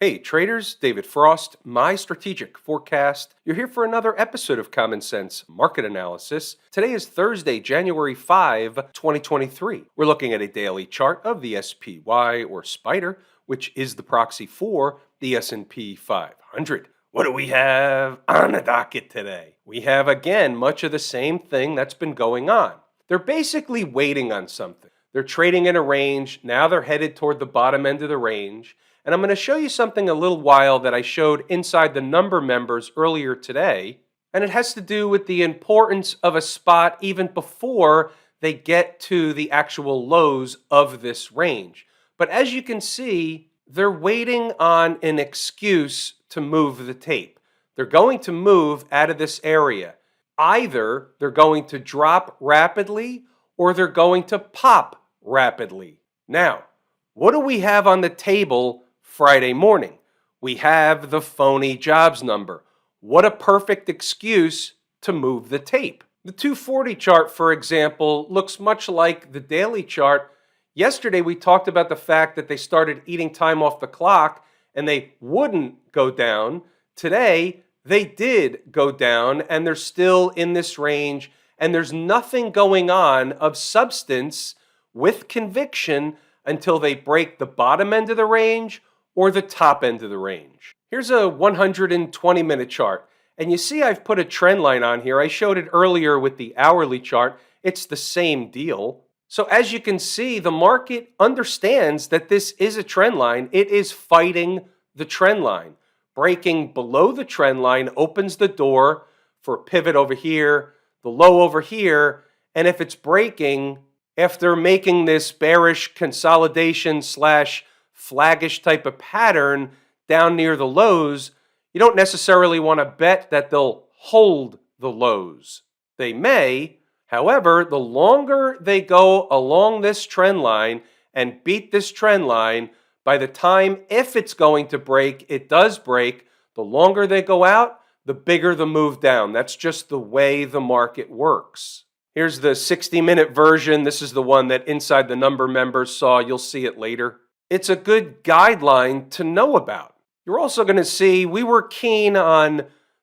Hey traders, David Frost, my strategic forecast. You're here for another episode of Common Sense Market Analysis. Today is Thursday, January 5, 2023. We're looking at a daily chart of the SPY or Spider, which is the proxy for the S&P 500. What do we have on the docket today? We have, again, much of the same thing that's been going on. They're basically waiting on something. They're trading in a range. Now they're headed toward the bottom end of the range. And I'm going to show you something a little while that I showed inside the number members earlier today. And it has to do with the importance of a spot even before they get to the actual lows of this range. But as you can see, they're waiting on an excuse to move the tape. They're going to move out of this area. Either they're going to drop rapidly or they're going to pop rapidly. Now, what do we have on the table Friday morning? We have the phony jobs number. What a perfect excuse to move the tape. The 240 chart, for example, looks much like the daily chart. Yesterday, we talked about the fact that they started eating time off the clock and they wouldn't go down. Today, they did go down and they're still in this range, and there's nothing going on of substance with conviction until they break the bottom end of the range or the top end of the range. Here's a 120-minute chart. And you see I've put a trend line on here. I showed it earlier with the hourly chart. It's the same deal. So as you can see, the market understands that this is a trend line. It is fighting the trend line. Breaking below the trend line opens the door for a pivot over here, the low over here. And if it's breaking, after making this bearish consolidation slash flaggish type of pattern down near the lows, you don't necessarily want to bet that they'll hold the lows. They may, however, the longer they go along this trend line and beat this trend line, by the time, if it's going to break, it does break, the longer they go out, the bigger the move down. That's just the way the market works. Here's the 60-minute version. This is the one that Inside the Number members saw. You'll see it later. It's a good guideline to know about. You're also going to see we were keen on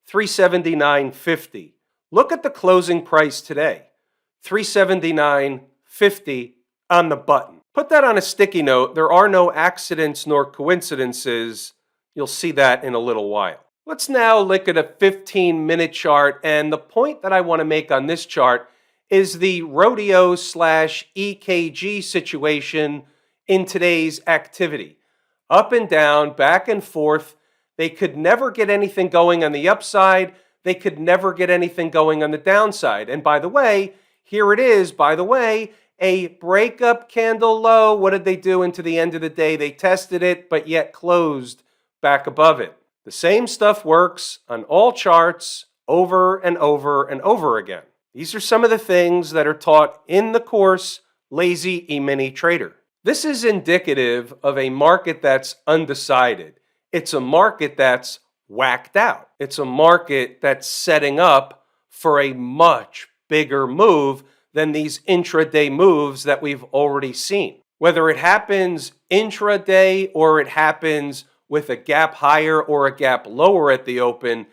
379.50. Look at the closing price today. 379.50 on the button. Put that on a sticky note. There are no accidents nor coincidences. You'll see that in a little while. Let's now look at a 15-minute chart, and the point that I want to make on this chart is the rodeo slash EKG situation in today's activity. Up and down, back and forth. They could never get anything going on the upside. They could never get anything going on the downside. And by the way, here it is, a breakup candle low. What did they do into the end of the day? They tested it, but yet closed back above it. The same stuff works on all charts over and over and over again. These are some of the things that are taught in the course, Lazy E-mini Trader. This is indicative of a market that's undecided. It's a market that's whacked out. It's a market that's setting up for a much bigger move than these intraday moves that we've already seen. Whether it happens intraday or it happens with a gap higher or a gap lower at the open,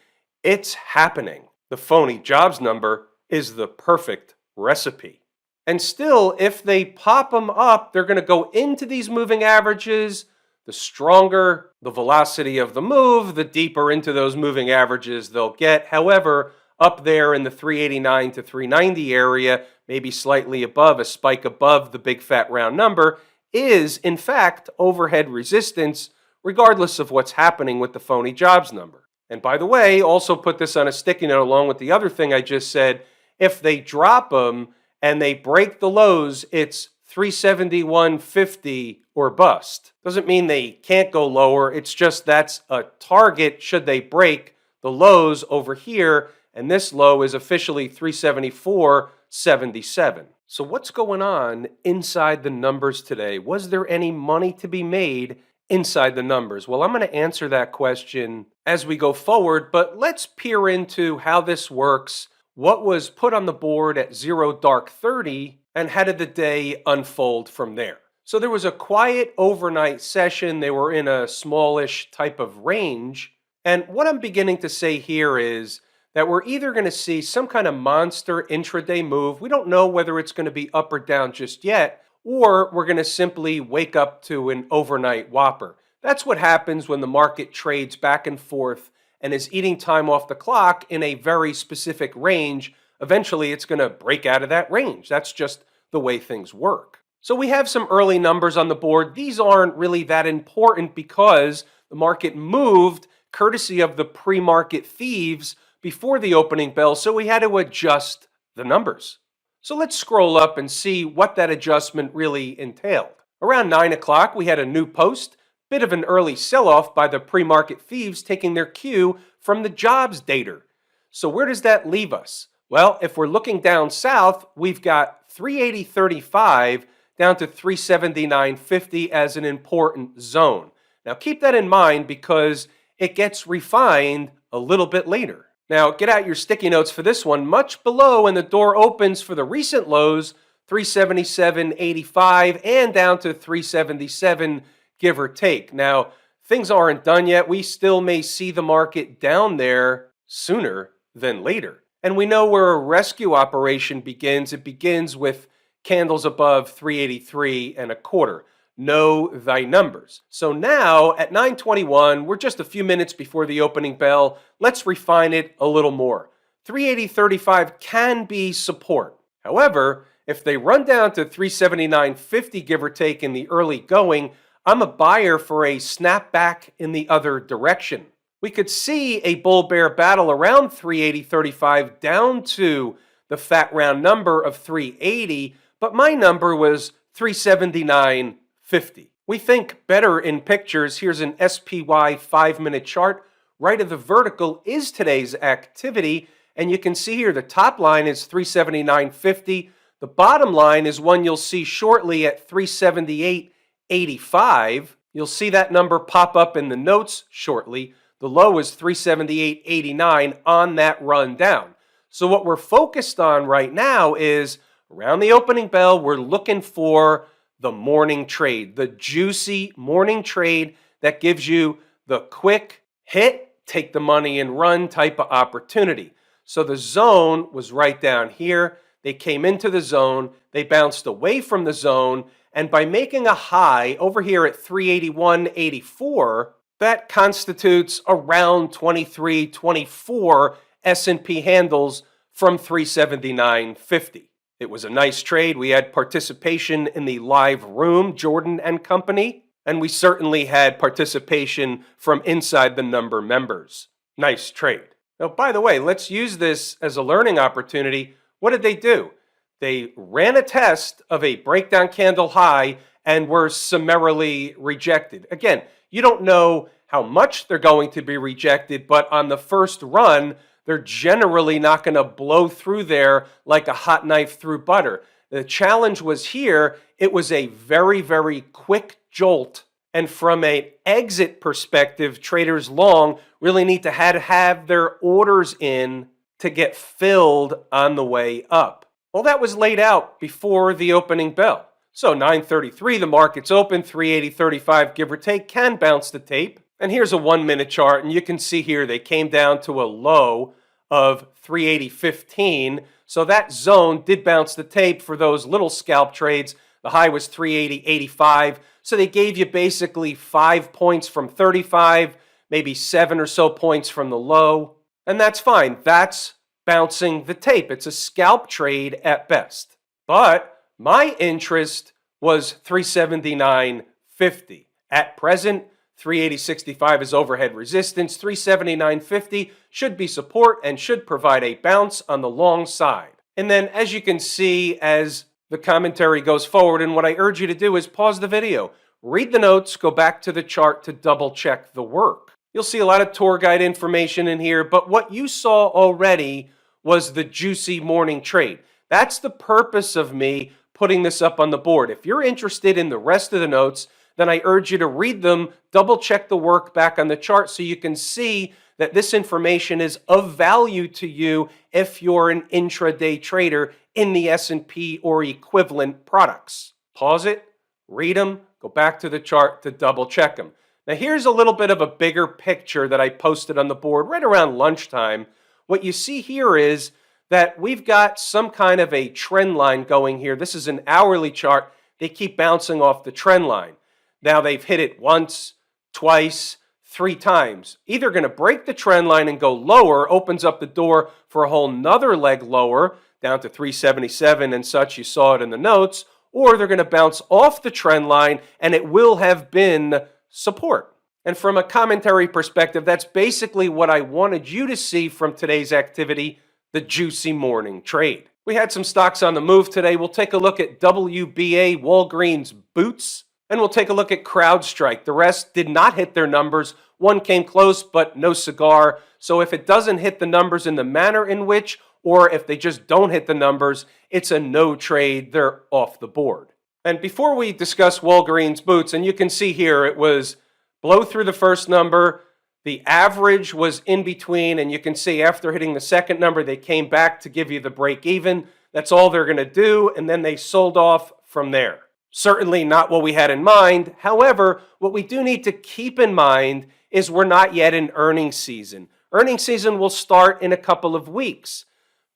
it's happening. The phony jobs number is the perfect recipe. And still, if they pop them up, they're going to go into these moving averages. The stronger the velocity of the move, the deeper into those moving averages they'll get. However, up there in the 389 to 390 area, maybe slightly above, a spike above the big fat round number, is in fact overhead resistance, regardless of what's happening with the phony jobs number. And by the way, also put this on a sticky note along with the other thing I just said. If they drop them and they break the lows, it's 371.50 or bust. Doesn't mean they can't go lower. It's just that's a target should they break the lows over here. And this low is officially 374.77. So what's going on inside the numbers today? Was there any money to be made inside the numbers? Well, I'm going to answer that question as we go forward, but let's peer into how this works. What was put on the board at 0 dark 30 and how did the day unfold from there? So there was a quiet overnight session. They were in a smallish type of range. And what I'm beginning to say here is that we're either going to see some kind of monster intraday move. We don't know whether it's going to be up or down just yet, or we're going to simply wake up to an overnight whopper. That's what happens when the market trades back and forth and is eating time off the clock in a very specific range. Eventually, it's going to break out of that range. That's just the way things work. So we have some early numbers on the board. These aren't really that important because the market moved courtesy of the pre-market thieves before the opening bell, so we had to adjust the numbers. So let's scroll up and see what that adjustment really entailed. Around 9 o'clock, we had a new post, bit of an early sell-off by the pre-market thieves taking their cue from the jobs data. So where does that leave us? Well, if we're looking down south, we've got 380.35 down to 379.50 as an important zone. Now keep that in mind because it gets refined a little bit later. Now get out your sticky notes for this one. Much below when the door opens for the recent lows, 377.85 and down to 377, give or take. Now, things aren't done yet. We still may see the market down there sooner than later. And we know where a rescue operation begins. It begins with candles above 383 and a quarter. Know thy numbers. So now at 9:21, we're just a few minutes before the opening bell. Let's refine it a little more. 380.35 can be support. However, if they run down to 379.50, give or take, in the early going, I'm a buyer for a snapback in the other direction. We could see a bull-bear battle around 380.35 down to the fat round number of 380, but my number was 379.50. We think better in pictures. Here's an SPY 5-minute chart. Right of the vertical is today's activity, and you can see here the top line is 379.50. The bottom line is one you'll see shortly at 378.85. You'll see that number pop up in the notes shortly. The low is 378.89 on that run down. So what we're focused on right now is around the opening bell, we're looking for the morning trade, the juicy morning trade that gives you the quick hit, take the money and run type of opportunity. So the zone was right down here. They came into the zone, they bounced away from the zone, and by making a high over here at 381.84, that constitutes around 23, 24 S&P handles from 379.50. It was a nice trade. We had participation in the live room, Jordan and company, and we certainly had participation from inside the number members. Nice trade. Now, by the way, let's use this as a learning opportunity. What did they do? They ran a test of a breakdown candle high and were summarily rejected. Again, you don't know how much they're going to be rejected, but on the first run, they're generally not going to blow through there like a hot knife through butter. The challenge was here, it was a very, very quick jolt. And from an exit perspective, traders long really need to have their orders in to get filled on the way up. Well, that was laid out before the opening bell. So 9:33, the market's open, 380.35, give or take, can bounce the tape. And here's a 1-minute chart, and you can see here they came down to a low of 380.15. So that zone did bounce the tape for those little scalp trades. The high was 380.85. So they gave you basically 5 points from 35, maybe 7 or so points from the low. And that's fine. That's bouncing the tape. It's a scalp trade at best. But my interest was 379.50. At present, 380.65 is overhead resistance. 379.50 should be support and should provide a bounce on the long side. And then as you can see, as the commentary goes forward, and what I urge you to do is pause the video, read the notes, go back to the chart to double check the work. You'll see a lot of tour guide information in here, but what you saw already was the juicy morning trade. That's the purpose of me putting this up on the board. If you're interested in the rest of the notes, then I urge you to read them, double check the work back on the chart so you can see that this information is of value to you if you're an intraday trader in the S&P or equivalent products. Pause it, Read them, go back to the chart to double check them. Now here's a little bit of a bigger picture that I posted on the board right around lunchtime. What you see here is that we've got some kind of a trend line going here. This is an hourly chart. They keep bouncing off the trend line. Now they've hit it once, twice, 3 times. Either going to break the trend line and go lower, opens up the door for a whole nother leg lower, down to 377 and such, you saw it in the notes, or they're going to bounce off the trend line and it will have been support. And from a commentary perspective, that's basically what I wanted you to see from today's activity, the juicy morning trade. We had some stocks on the move today. We'll take a look at WBA, Walgreens, Boots, and we'll take a look at CrowdStrike. The rest did not hit their numbers. One came close, but no cigar. So if it doesn't hit the numbers in the manner in which, or if they just don't hit the numbers, it's a no trade. They're off the board. And before we discuss Walgreens, Boots, and you can see here it was blow through the first number. The average was in between, and you can see after hitting the second number, they came back to give you the break even. That's all they're going to do, and then they sold off from there. Certainly not what we had in mind. However, what we do need to keep in mind is we're not yet in earnings season. Earnings season will start in a couple of weeks.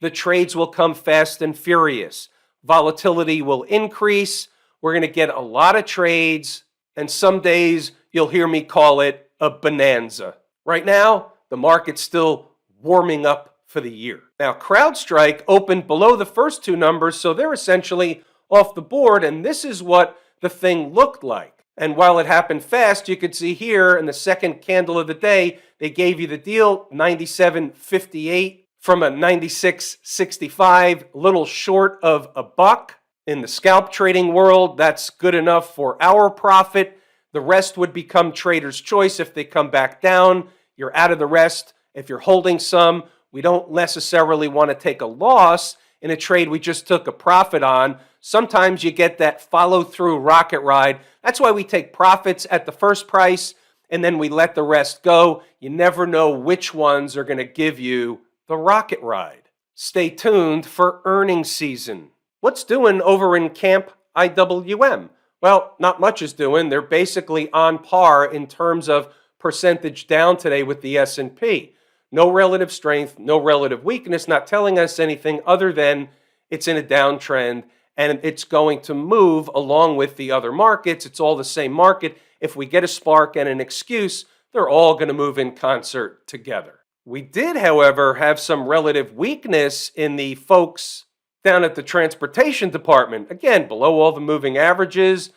The trades will come fast and furious. Volatility will increase. We're going to get a lot of trades, and some days you'll hear me call it a bonanza. Right now, the market's still warming up for the year. Now, CrowdStrike opened below the first 2 numbers, so they're essentially off the board, and this is what the thing looked like. And while it happened fast, you could see here in the second candle of the day, they gave you the deal, 97.58 from a 96.65, a little short of a buck. In the scalp trading world, that's good enough for our profit. The rest would become trader's choice if they come back down. You're out of the rest. If you're holding some, we don't necessarily want to take a loss in a trade we just took a profit on. Sometimes you get that follow-through rocket ride. That's why we take profits at the first price and then we let the rest go. You never know which ones are going to give you the rocket ride. Stay tuned for earnings season. What's doing over in Camp IWM? Well, not much is doing. They're basically on par in terms of percentage down today with the S&P. No relative strength, no relative weakness, not telling us anything other than it's in a downtrend and it's going to move along with the other markets. It's all the same market. If we get a spark and an excuse, they're all going to move in concert together. We did, however, have some relative weakness in the folks down at the transportation department. Again, below all the moving averages,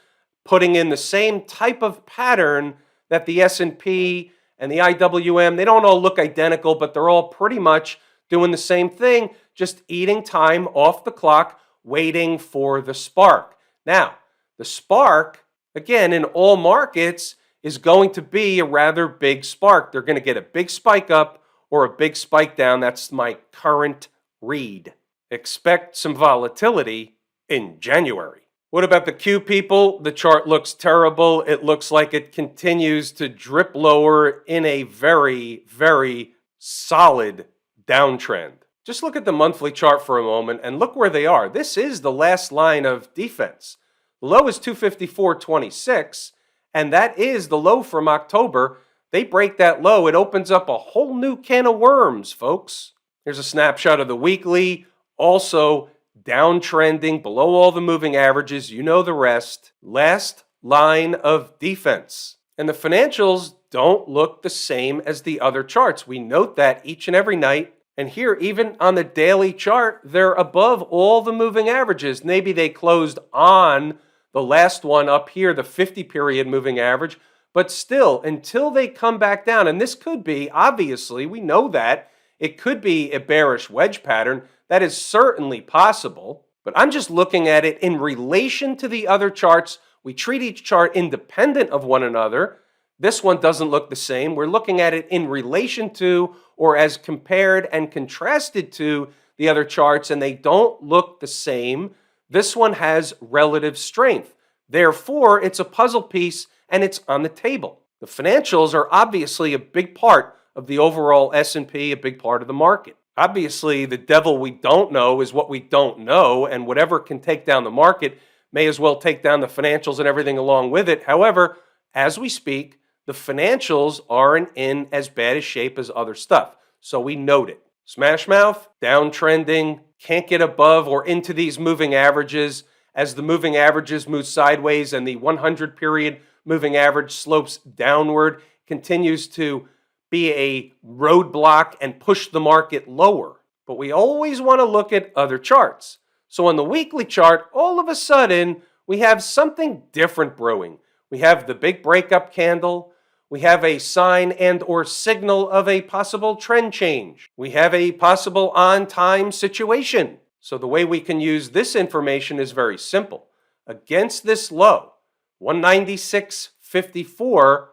putting in the same type of pattern that the S&P and the IWM, they don't all look identical, but they're all pretty much doing the same thing, just eating time off the clock, waiting for the spark. Now, the spark, again, in all markets, is going to be a rather big spark. They're going to get a big spike up or a big spike down. That's my current read. Expect some volatility in January. What about the Q people? The chart looks terrible. It looks like it continues to drip lower in a very, very solid downtrend. Just look at the monthly chart for a moment and look where they are. This is the last line of defense. The low is 254.26, and that is the low from October. They break that low, it opens up a whole new can of worms, folks. Here's a snapshot of the weekly. Also downtrending below all the moving averages. You know the rest. Last line of defense. And the financials don't look the same as the other charts. We note that each and every night. And here, even on the daily chart, they're above all the moving averages. Maybe they closed on the last one up here, the 50-period moving average. But still, until they come back down, and this could be, obviously, we know that, it could be a bearish wedge pattern. That is certainly possible. But I'm just looking at it in relation to the other charts. We treat each chart independent of one another. This one doesn't look the same. We're looking at it in relation to or as compared and contrasted to the other charts, and they don't look the same. This one has relative strength. Therefore, it's a puzzle piece and it's on the table. The financials are obviously a big part of the overall S&P, a big part of the market. Obviously, the devil we don't know is what we don't know, and whatever can take down the market may as well take down the financials and everything along with it. However, as we speak, the financials aren't in as bad a shape as other stuff. So we note it. Smash mouth, downtrending, can't get above or into these moving averages. As the moving averages move sideways and the 100 period moving average slopes downward, continues to be a roadblock and push the market lower. But we always want to look at other charts. So on the weekly chart, all of a sudden, we have something different brewing. We have the big breakup candle. We have a sign and or signal of a possible trend change. We have a possible on-time situation. So the way we can use this information is very simple. Against this low, 196.54,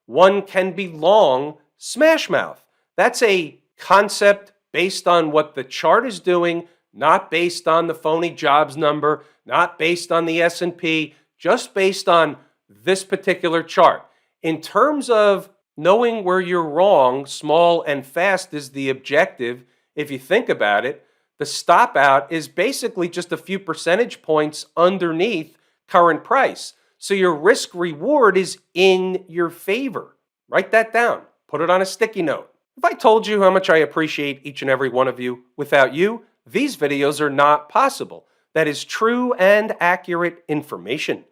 one can be long smash mouth. That's a concept based on what the chart is doing, not based on the phony jobs number, not based on the S&P, just based on this particular chart. In terms of knowing where you're wrong, small and fast is the objective. If you think about it, the stop out is basically just a few percentage points underneath current price. So your risk reward is in your favor. Write that down. Put it on a sticky note. If I told you how much I appreciate each and every one of you, without you, these videos are not possible. That is true and accurate information.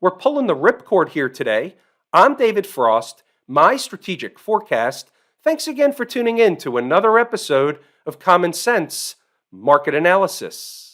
We're pulling the ripcord here today. I'm David Frost, my strategic forecast. Thanks again for tuning in to another episode of Common Sense Market Analysis.